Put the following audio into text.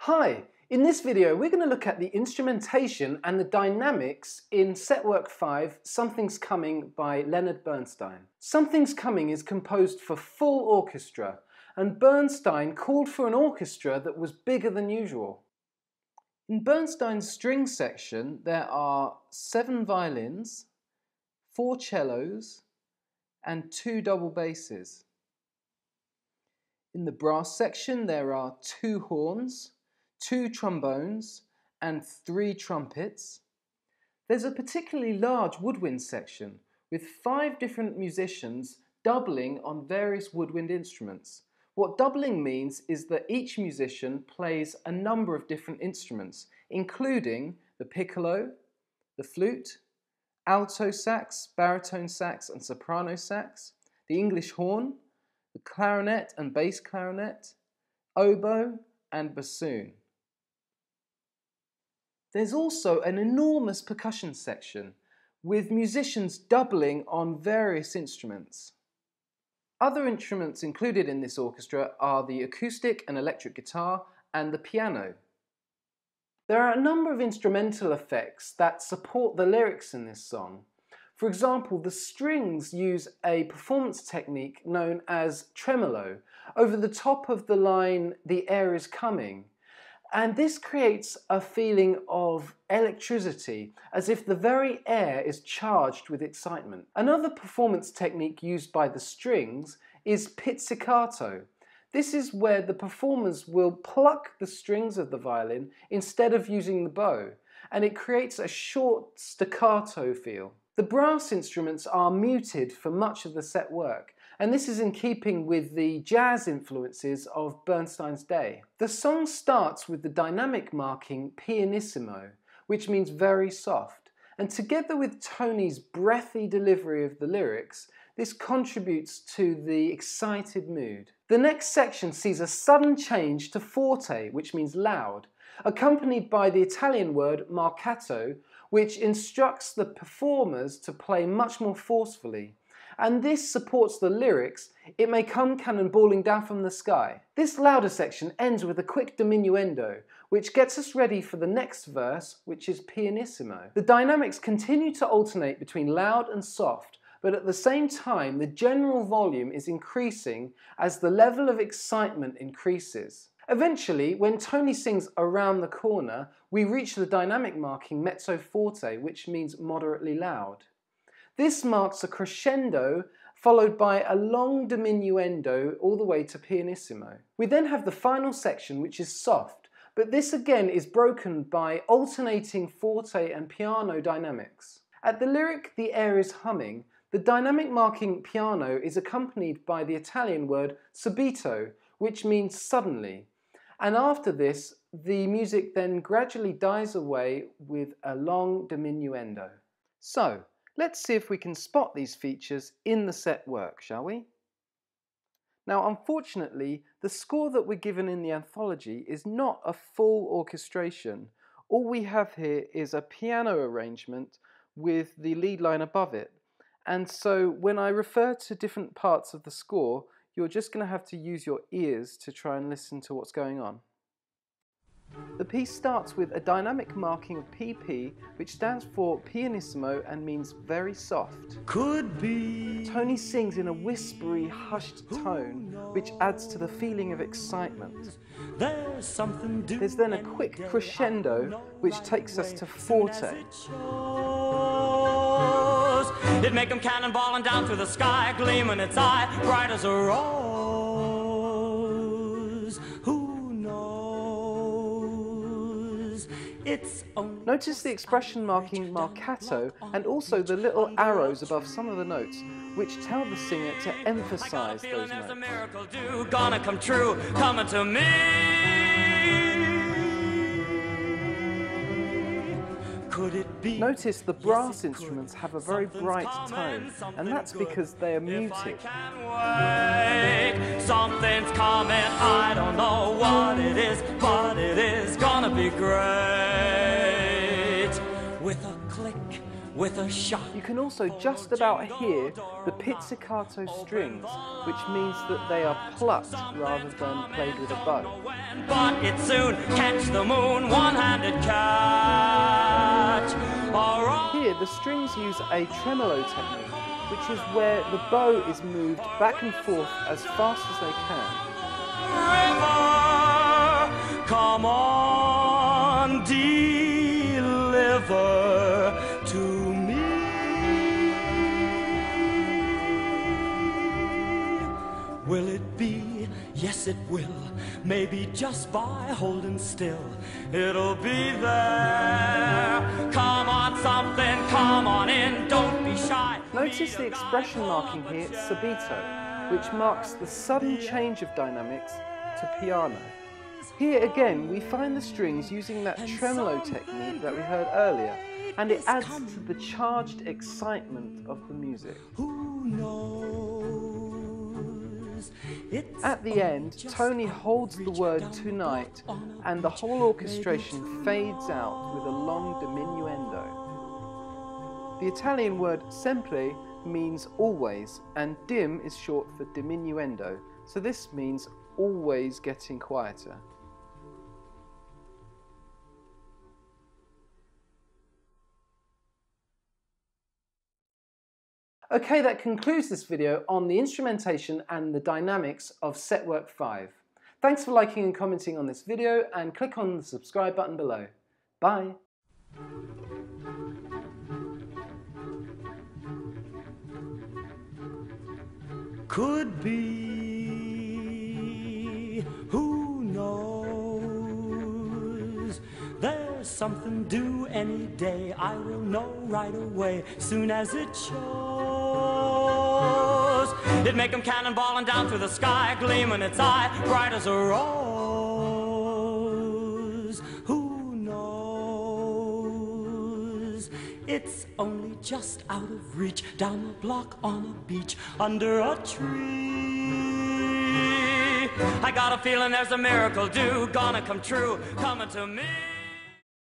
Hi, in this video we're going to look at the instrumentation and the dynamics in Setwork 5, Something's Coming by Leonard Bernstein. Something's Coming is composed for full orchestra, and Bernstein called for an orchestra that was bigger than usual. In Bernstein's string section there are 7 violins, 4 cellos and 2 double basses. In the brass section there are 2 horns, 2 trombones and 3 trumpets. There's a particularly large woodwind section with 5 different musicians doubling on various woodwind instruments. What doubling means is that each musician plays a number of different instruments, including the piccolo, the flute, alto sax, baritone sax and soprano sax, the English horn, the clarinet and bass clarinet, oboe and bassoon. There's also an enormous percussion section with musicians doubling on various instruments. Other instruments included in this orchestra are the acoustic and electric guitar and the piano. There are a number of instrumental effects that support the lyrics in this song. For example, the strings use a performance technique known as tremolo over the top of the line "the air is coming." And this creates a feeling of electricity, as if the very air is charged with excitement. Another performance technique used by the strings is pizzicato. This is where the performers will pluck the strings of the violin instead of using the bow, and it creates a short staccato feel. The brass instruments are muted for much of the set work, and this is in keeping with the jazz influences of Bernstein's day. The song starts with the dynamic marking pianissimo, which means very soft, and together with Tony's breathy delivery of the lyrics, this contributes to the excited mood. The next section sees a sudden change to forte, which means loud, accompanied by the Italian word marcato, which instructs the performers to play much more forcefully. And this supports the lyrics, "It may come cannonballing down from the sky." This louder section ends with a quick diminuendo, which gets us ready for the next verse, which is pianissimo. The dynamics continue to alternate between loud and soft, but at the same time the general volume is increasing as the level of excitement increases. Eventually, when Tony sings "Around the Corner," we reach the dynamic marking mezzo forte, which means moderately loud. This marks a crescendo followed by a long diminuendo all the way to pianissimo. We then have the final section, which is soft, but this again is broken by alternating forte and piano dynamics. At the lyric "the air is humming," the dynamic marking piano is accompanied by the Italian word subito, which means suddenly. And after this, the music then gradually dies away with a long diminuendo. So, let's see if we can spot these features in the set work, shall we? Now, unfortunately, the score that we're given in the anthology is not a full orchestration. All we have here is a piano arrangement with the lead line above it. And so when I refer to different parts of the score, you're just going to have to use your ears to try and listen to what's going on. The piece starts with a dynamic marking of PP, which stands for pianissimo and means very soft. Could be. Tony sings in a whispery, hushed tone, which adds to the feeling of excitement. There's then a quick crescendo, which takes us to forte. It'd make 'em cannonballing down through the sky, gleaming its eye, bright as a rose. Who knows? It's Notice the expression marking marcato and also the little arrows above some of the notes, which tell the singer to emphasize those notes. a miracle gonna come true, coming to me. Could it be? Notice the brass instruments have a very bright tone, and that's because they are muted. Something's coming, I don't know what it is, but it is gonna be great. With a click, with a shot. You can also just about hear the pizzicato strings, which means that they are plucked rather than played with a bow. But it soon catch the moon, one-handed catch. Here, the strings use a tremolo technique, which is where the bow is moved back and forth as fast as they can. River, come on, deliver to me. Will it be? Yes, it will. Maybe just by holding still, it'll be there. Come on, something, come on in, don't be shy. Notice the expression marking here, subito, which marks the sudden change of dynamics to piano. Here again, we find the strings using that tremolo technique that we heard earlier, and it adds to the charged excitement of the music. Who knows? At the end, Tony holds the word tonight, and the whole orchestration fades out with a long diminuendo. The Italian word sempre means always, and dim is short for diminuendo, so this means always getting quieter. Okay, that concludes this video on the instrumentation and the dynamics of Setwork 5. Thanks for liking and commenting on this video, and click on the subscribe button below. Bye! Could be, who knows? There's something due any day, I will know right away, soon as it shows. It'd make 'em cannonballing down through the sky, gleaming its eye, bright as a rose. Who knows? It's only just out of reach, down the block on a beach, under a tree. I got a feeling there's a miracle due, gonna come true, coming to me.